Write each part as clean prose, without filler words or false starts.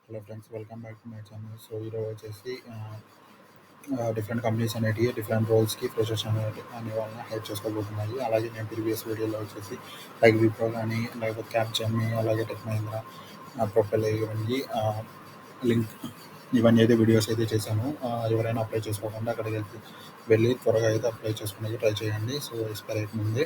Hello friends, welcome back to my channel. So ఈరోజు వచ్చేసి different companies అనేటివి different రోల్స్కి freshers అనే వాళ్ళని హైర్ చేసుకోబోతున్నాయి. అలాగే నేను ప్రీవియస్ వీడియోలో వచ్చేసి లైక్ విప్రో కానీ లేకపోతే క్యాప్జెమ్ని అలాగే టెక్ మహీంద్రా ప్రొఫైల్ ఇవన్నీ లింక్ ఇవన్నీ అయితే వీడియోస్ అయితే చేశాను. ఎవరైనా అప్లై చేసుకోకుండా అక్కడికి వెళ్ళి త్వరగా అయితే అప్లై చేసుకునేది ట్రై చేయండి. సో ఎక్స్పైర్ అయిపోయింది.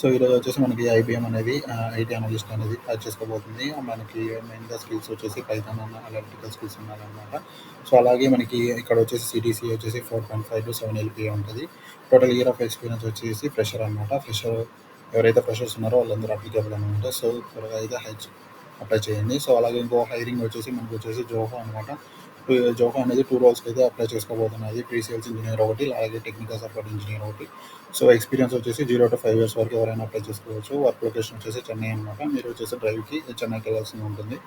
సో ఈరోజు వచ్చేసి మనకి ఐబీఎం అనేది ఐటీ అనలిస్ట్ అనేది టచ్ చేసుకోబోతుంది. మనకి మెయిన్గా స్కిల్స్ వచ్చేసి పైథాన్ అన్న అనలిటికల్ స్కిల్స్ ఉన్నారనమాట. సో అలాగే మనకి ఇక్కడ వచ్చేసి సిటీసీ వచ్చేసి 4.5 to 7 LPA ఉంటుంది. టోటల్ ఇయర్ ఆఫ్ ఎక్స్పీరియన్స్ వచ్చేసి ఫ్రెషర్ అనమాట. ఫ్రెషర్ ఎవరైతే ఫ్రెషర్స్ ఉన్నారో వాళ్ళందరూ అప్లికేబుల్ అనమాట. సో త్వరగా అయితే అప్లై చేయండి. సో అలాగే ఇంకో హైరింగ్ వచ్చేసి మనకు వచ్చేసి జోహో అనమాట. జోహో అనేది 2 రోల్స్కి అయితే అప్లై చేసుకోబోతున్నది. ప్రీ సేల్స్ ఇంజనీర్ ఒకటి, అలాగే టెక్నికల్ సపోర్ట్ ఇంజనీర్ ఒకటి. సో ఎక్స్పీరియన్స్ వచ్చేసి 0 to 5 years వరకు ఎవరైనా అప్లై చేసుకోవచ్చు. వర్క్ లొకేషన్ వచ్చేసి చెన్నై అనమాట. మీరు వచ్చేసి డ్రైవ్కి చెన్నైకి వెళ్ళాల్సి ఉంటుంది.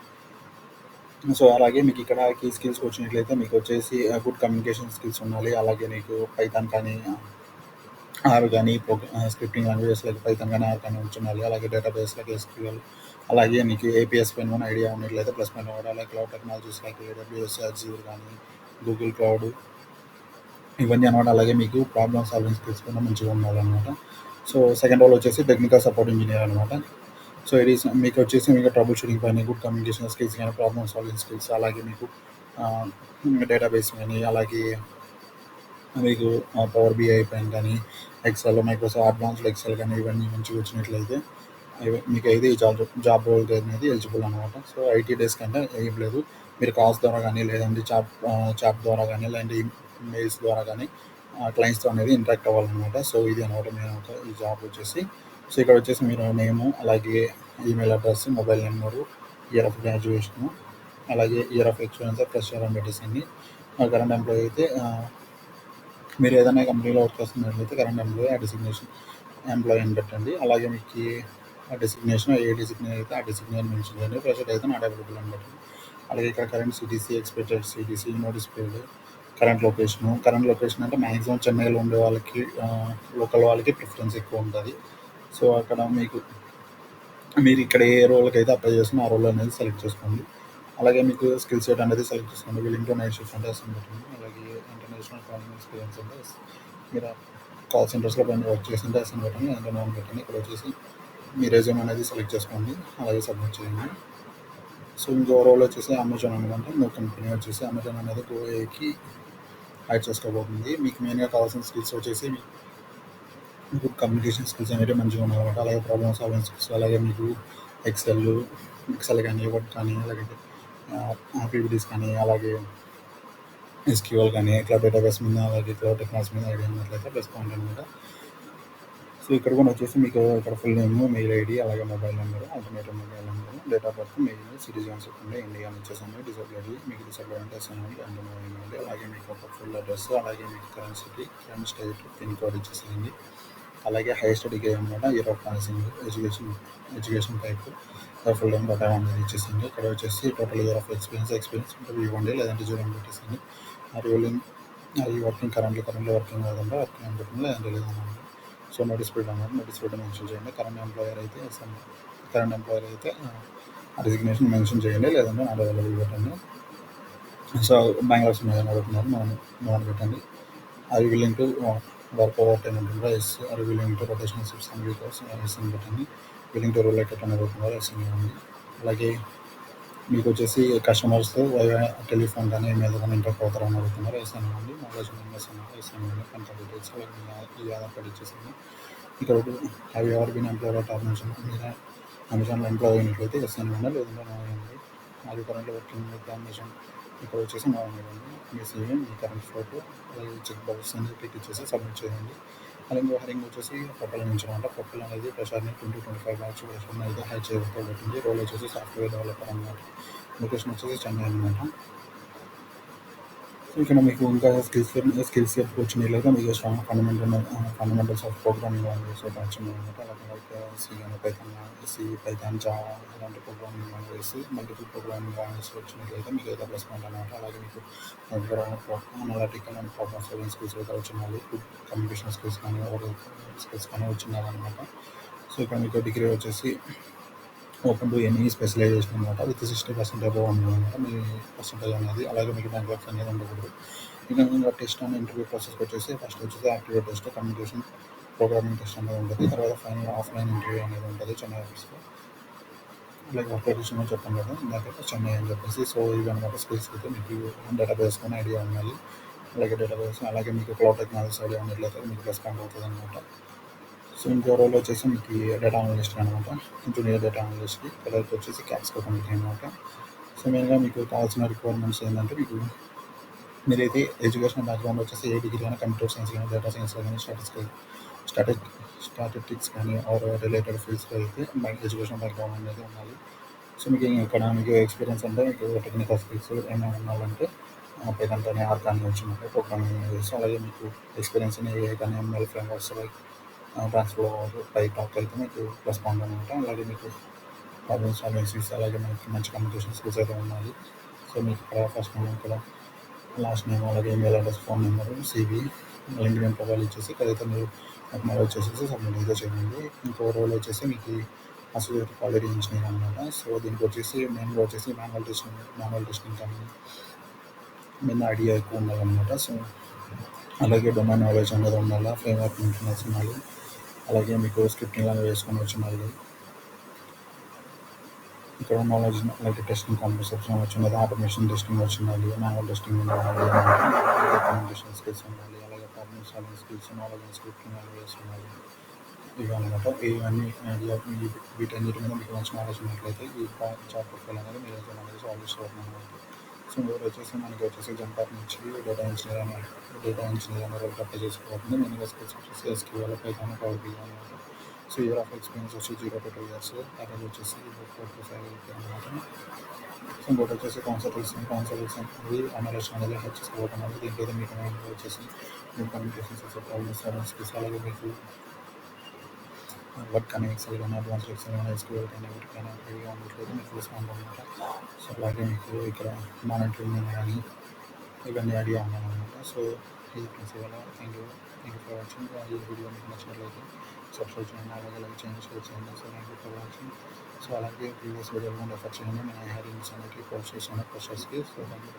సో అలాగే మీకు ఇక్కడ కీ స్కిల్స్కి వచ్చినట్లయితే మీకు వచ్చేసి గుడ్ కమ్యూనికేషన్ స్కిల్స్ ఉండాలి. అలాగే మీకు పైథాన్ కానీ ఆర్ కానీ స్క్రిప్టింగ్ లాంగ్వేజెస్ లైక్ పైథాన్ కానీ ఆర్ కానీ ఉండాలి. అలాగే డేటాబేస్ లైక్ ఎస్క్యూఎల్, అలాగే మీకు ఏపీఎస్ పైన కూడా ఐడియా ఉన్నట్లయితే ప్లస్ పైన కూడా like cloud technologies like AWS, Azure కానీ గూగుల్ క్లౌడ్ ఇవన్నీ అనమాట. అలాగే మీకు ప్రాబ్లమ్ సాల్వింగ్ స్కిల్స్ కూడా మంచిగా ఉండాలన్నమాట. సో సెకండ్ రోల్ వచ్చేసి టెక్నికల్ సపోర్ట్ ఇంజనీర్ అనమాట. సో ఇది మీకు వచ్చేసి మీకు ట్రబుల్ షూటింగ్ పైన గుడ్ కమ్యూనికేషన్ స్కిల్స్ కానీ ప్రాబ్లమ్ సాల్వింగ్ స్కిల్స్, అలాగే మీకు డేటాబేస్ కానీ అలాగే మీకు పవర్ బిఐ పైన కానీ ఎక్సెల్, మైక్రోసాఫ్ట్ అడ్వాన్స్డ్ ఎక్సెల్ కానీ ఇవన్నీ మంచిగా వచ్చినట్లయితే మీకు అయితే ఈ జాబ్ రోల్ అనేది ఎలిజిబుల్ అనమాట. సో ఐటీ డేస్ కంటే ఏం లేదు, మీరు కాల్స్ ద్వారా కానీ లేదంటే చాట్ ద్వారా కానీ లేదంటే మెయిల్స్ ద్వారా కానీ క్లయింట్స్తో అనేది ఇంటరాక్ట్ అవ్వాలన్నమాట. సో ఇది అనమాట నేను ఈ జాబ్ వచ్చేసి. సో ఇక్కడ వచ్చేసి మీరు నేము, అలాగే email address, mobile number, year of graduation, అలాగే ఇయర్ ఆఫ్ ఎక్స్పీరియన్స్ ఫ్రెషర్ అని పెట్టేసింది. కరెంట్ ఎంప్లాయీ అయితే మీరు ఏదైనా కంపెనీలో వర్క్ చేస్తున్నట్లయితే కరెంట్ ఎంప్లాయీ ఆ డిసిగ్నేషన్ ఎంప్లాయీ అని పెట్టండి. అలాగే మీకు ఆ డిసిగ్నేషన్ ఏ డిసిగ్నేషన్ అయితే ఆ డిసిగ్నేషన్ మెన్షన్ చేయండి. ఫ్రెషర్ అయితే నాట్ అవైలబుల్ అని పెట్టండి. అలాగే ఇక్కడ current CTC, expected CTC, notice period, current location అంటే మ్యాక్సిమం చెన్నైలో ఉండే వాళ్ళకి లోకల్ వాళ్ళకి ప్రిఫరెన్స్ ఎక్కువ ఉంటుంది. సో అక్కడ మీరు ఇక్కడ ఏ రోల్కి అయితే అప్లై చేస్తున్నా ఆ రోల్ అనేది సెలెక్ట్ చేసుకోండి. అలాగే మీకు స్కిల్ సెట్ అనేది సెలెక్ట్ చేసుకోండి. విల్లింగ్ టు నైట్ షిఫ్ట్ అంటే ఎస్ పెట్టండి. అలాగే ఇంటర్నేషనల్ కాలింగ్ ఎక్స్పీరియన్స్ అంటే మీరు కాల్ సెంటర్స్లో పైన వర్క్ చేస్తుంటే ఎస్ పెట్టండి, అంటే నో పెట్టండి. ఇక్కడ వచ్చేసి మీ రెజ్యూమ్ అనేది సెలెక్ట్ చేసుకోండి, అలాగే సబ్మిట్ చేయండి. సో ఇంకో రోల్ వచ్చేసి అమెజాన్ అనమాట. ఇంకో కంపెనీ వచ్చేసి అమెజాన్ అనేది గోఏకి యాడ్ చేసుకోబోతుంది. మీకు మెయిన్గా కావాల్సిన స్కిల్స్ వచ్చేసి మీకు కమ్యూనికేషన్ స్కిల్స్ అనేవి మంచిగా ఉన్నాయన్నమాట. అలాగే ప్రాబ్లమ్ సాల్వింగ్ స్కిల్స్, అలాగే మీకు ఎక్సెల్ కానీ వర్డ్ కానీ అలాగే పీపీటీస్ కానీ అలాగే ఎస్క్యూఎల్ కానీ ఇట్లా డేటాబేస్ మీద అలాగే క్లౌడ్ టెక్నాలజీ మీద ఐడియా ఉన్నట్లయితే ప్లస్ పాయింట్ అనమాట. సో ఇక్కడ కూడా వచ్చేసి మీకు ఇక్కడ ఫుల్ నేమ్, మెయిల్ ఐడి, అలాగే mobile number, alternative mobile number, date of birth, mail, citizens ఉండే ఇండియా వచ్చేసండి, డిసబిలిటీ మీకు డిసబిలిటీ అంటే ఎస్ఎన్ఎల్ అండ్ ఇవ్వండి. అలాగే మీకు ఒక ఫుల్ అడ్రస్, అలాగే మీకు current city, current state, pin code ఇచ్చేసేయండి. అలాగే హైయెస్ట్ డిగ్రీ అనమాట, year of passing, education type, full time data అనేది ఇచ్చేసింది. ఇక్కడ వచ్చేసి టోటల్ ఇయర్ ఆఫ్ ఎక్స్పీరియన్స్ ఇవ్వండి, లేదంటే జీరో పెట్టేసింది. అది వర్కింగ్ కరెంట్లీ వర్కింగ్ కాదంటే వర్కింగ్ అని పెట్టింది, లేదంటే లేదన్నమాట. సో నోటీస్ పీరియడ్ అన్నమాట, నోటీస్ పీరియడ్ మెన్షన్ చేయండి. కరెంట్ ఎంప్లాయర్ అయితే డిసిగ్నేషన్ మెన్షన్ చేయండి, లేదంటే నాట్ అవైలబుల్ పెట్టండి. సో బెంగళూరు మీద అడుగుతున్నారు, నోన్ పెట్టండి. I willing to work over time ఉంటుందా, yes. Are willing to rotational shifts and వీకర్స్, ఎస్ అని పెట్టండి. విల్లింగ్ టు రూలెట్ అని అడుగుతున్నారు, ఎస్ అని ఇవ్వండి. అలాగే మీకు వచ్చేసి కస్టమర్స్ టెలిఫోన్ కానీ ఈమెయిల్ కానీ ఇంటరాక్ట్ అవుతారని అడుగుతున్నారు, ఎస్ అని ఇవ్వండి. నాలెడ్జ్ ఎస్ అని కాంటాక్ట్ డీటెయిల్స్ ఈ ఆధార్ కార్డ్ ఇచ్చేసింది. ఇక్కడ have ever been employer at Amazon, మీరు అమెజాన్లో ఎంప్లాయ్ అయినట్లయితే ఎస్ అని ఇవ్వండి, లేదంటే నో ఇవ్వండి. అది కరెంట్లో వర్కింగ్ విత్ అమెజాన్, ఇక్కడ వచ్చేసి నో అని ఇవ్వండి. మీ సీవీ, మీ కరెంట్ ఫోటో, చెక్ బాక్స్ అని టిక్ ఇచ్చేసి సబ్మిట్ చేయండి. అలాగే ఇంకో హైరింగ్ వచ్చేసి ప్రొఫైల్ నుంచి అనమాట. ప్రొఫైల్ అనేది ఫ్రెషర్ని 20-25 లాక్స్ ఫ్రెషర్ని అయితే హైర్ చేయబోతుంది. రోల్ వచ్చేసి సాఫ్ట్వేర్ డెవలపర్ అనమాట. లొకేషన్ వచ్చేసి చెన్నై అనమాట. ఇక్కడ మీకు ఇంకా స్కిల్స్ వచ్చినట్లయితే మీకు strong fundamentals of programming language వచ్చినాయన్నమాట. అలాగే పైథాన్, జావా అలాంటి programming language, multiple programming language వచ్చినట్లయితే మీకు అయితే ప్లస్ పాయింట్ అనమాట. అలాగే మీకు analytical and problem solving skills అయితే వచ్చినాయి. గుడ్ కమ్యూనికేషన్ స్కిల్స్ కానీ స్కిల్స్ కానీ వచ్చినాయి అనమాట. సో ఇక్కడ మీకు డిగ్రీ వచ్చేసి ఓపెన్ టు ఎనీ స్పెషలైజేషన్ అనమాట. విత్ 60% అబోవ్ ఉండాలనమాట మీ పర్సెంటేజ్ అనేది. అలాగే మీకు బ్యాంక్‌లాగ్స్ అనేది ఉండకూడదు. ఇంకా టెస్ట్ అండ్ ఇంటర్వ్యూ ప్రాసెస్‌కి వచ్చేసి ఫస్ట్ వచ్చేసి aptitude test, communication, programming test అనేది ఉంటది. తర్వాత ఫైనల్ ఆఫ్‌లైన్ ఇంటర్వ్యూ అనేది ఉంటది చెన్నై ఆఫీస్‌లో. లైక్ వర్క్ లొకేషన్ అని చెప్పాను కదా! ఇందాక చెన్నై అని చెప్పేసి. సో, ఇవన్నమాట స్కిల్స్ అయితే మీకు డేటాబేస్ పైన ఐడియా ఉండాలి. అలాగే డేటాబేస్ అలాగే మీకు క్లౌడ్ టెక్నాలజీస్ ఐడియా ఉన్నట్లయితే మీకు ప్లస్ పాయింట్ అవుతదనమాట. సో, ఇంకో రోల్ వచ్చేసి మీకు డేటా అనలిస్ట్ అనమాట. జూనియర్ డేటా అనలిస్ట్‌కి. తర్వాత వచ్చేసి క్యాప్స్‌కో కమిటీ అనమాట. సో, మెయిన్‌గా మీకు కావాల్సిన రిక్వైర్మెంట్స్ ఏందంటే మీకు మీరైతే ఎడ్యుకేషనల్ బ్యాక్‌గ్రౌండ్ వచ్చేసి ఏ డిగ్రీ అయినా కంప్యూటర్ సైన్స్ గానీ, డేటా సైన్స్‌లో గానీ, స్టాటిక్ స్టాటిస్టిక్స్ కానీ ఆర్ రిలేటెడ్ ఫీల్డ్స్‌లో అయితే మనకి ఎడ్యుకేషనల్ బ్యాక్‌గ్రౌండ్ అనేది ఉండాలి. సో, మీకు ఎక్స్‌పీరియన్స్ అంటే మీకు టెక్నికల్ స్కిల్స్ ఏమైనా ఉండాలంటే పైథాన్ కానీ, ఆర్ కానీ వచ్చిందంటే ప్రోగ్రామింగ్ చేసి అలాగే మీకు ఎక్స్‌పీరియన్స్ ఇన్ ఏఐ కానీ, ఎంఎల్ ఫ్రేమ్‌వర్క్స్ లైక్ ట్రాన్స్‌ఫ్లోర్, పైటాప్ అయితే మీకు ప్లస్ పాయింట్ అనమాట. అలాగే మీకు ప్రాబ్లమ్ సాల్వింగ్ స్కిల్స్ అలాగే మనకి మంచి కమ్యూనికేషన్ స్కిల్స్ అయితే ఉండాలి. సో, మీకు ఇక్కడ ఫస్ట్ నేమ్ ఇక్కడ లాస్ట్ నేమ్ అలాగే email address, phone number, CV, LinkedIn profile ఇచ్చేసి ఇక్కడైతే మీరు అక్నాలెడ్జ్ చేసేసి సబ్మిట్ అయితే చేయండి. ఇంకో రోల్ వచ్చేసి మీకు అసోసియేట్ క్వాలిటీ ఇంజనీర్ అనమాట. సో, దీనికి వచ్చేసి మెయిన్‌గా వచ్చేసి మాన్యువల్ టెస్టింగ్ కానీ మీద ఐడియా ఎక్కువ ఉండాలనమాట. సో, అలాగే డొమైన్ నాలెడ్జ్ అనేది ఉండాలా. ఫ్రేమ్‌వర్క్ మెయింటెనెన్స్ ఉండాలి. అలాగే మీకు స్క్రిప్టింగ్ లాంగ్వేజ్ వేసుకొని వచ్చిండాలి. ఇక్కడ నాలెడ్జ్ లైక్ టెస్టింగ్ కాన్సెప్ట్స్ వచ్చినది, ఆటోమేషన్ టెస్టింగ్ వచ్చిండాలి, మాన్యువల్ టెస్టింగ్ ఉండాలి, కమ్యూనికేషన్ స్కిల్స్ ఉండాలి, అలాగే problem solving skills, knowledge and scripting languages ఉండాలి. ఇవి అనమాట. ఇవన్నీ ఐడియా వీటన్నిటి మీద మీకు మంచి నాలెడ్జ్ ఉన్నట్లయితే ఈ జాబ్ ప్రొఫైల్ అనేది మీరు రెజ్యూమ్ అనేది సాల్వ్ చేసుకోవడం అనమాట. సో, ఇంకోటి వచ్చేసి మనకి వచ్చేసి జంపార్ నుంచి డేటా ఇంజినీర్ అనే రోల్కి అప్లై చేసుకోవాలి. మెయిన్‌గా స్కిల్స్ వచ్చేసి ఎస్‌క్యూఎల్, పైథాన్, పవర్ బిఐ అనమాట. సో, ఇయర్ ఆఫ్ ఎక్స్పీరియన్స్ వచ్చి 0-2 ఇయర్స్. ప్యాకేజ్ వచ్చేసి 4-5 అనమాట. సో, ఇంకోటి వచ్చేసి కాన్సల్టేషన్ అనేది అనలిస్ట్ అనేది హెల్ప్ చేసుకోవడం అనేది దీంట్లో అయితే మీకు మెయిన్‌గా వచ్చేసి మీకు communication skills, problem solving skills అలాగే మీకు వర్క్ కానీ ఎక్సెల్ కానీ, అడ్వాన్స్డ్ ఎక్సెల్ కానీ, ఎస్‌క్యూఎల్ కానీ వీటికైనా ఐడియా ఉన్నట్లయితే మీకు రెస్పాండ్ అనమాట. సో, అలాగే మీకు ఇక్కడ మానిటరింగ్ కానీ ఇవన్నీ ఐడియా ఉన్నాయన్నమాట. సో, ఇది ఫ్రెండ్స్ ఇవాళ థ్యాంక్ యూ ఫర్ వాచింగ్. ఈ వీడియో మీకు నచ్చినట్లయితే సబ్స్క్రైబ్ చేయండి, అలాగే లైక్ చేయండి, షేర్ చేయండి. So, thank you for watching. So, అలాగే ప్రీవియస్ వీడియోలో రెఫర్ చేయండి. నేను హైరింగ్స్ అనేవి పోస్ట్ చేశాను ఫ్రెషర్స్‌కి. So, thank you.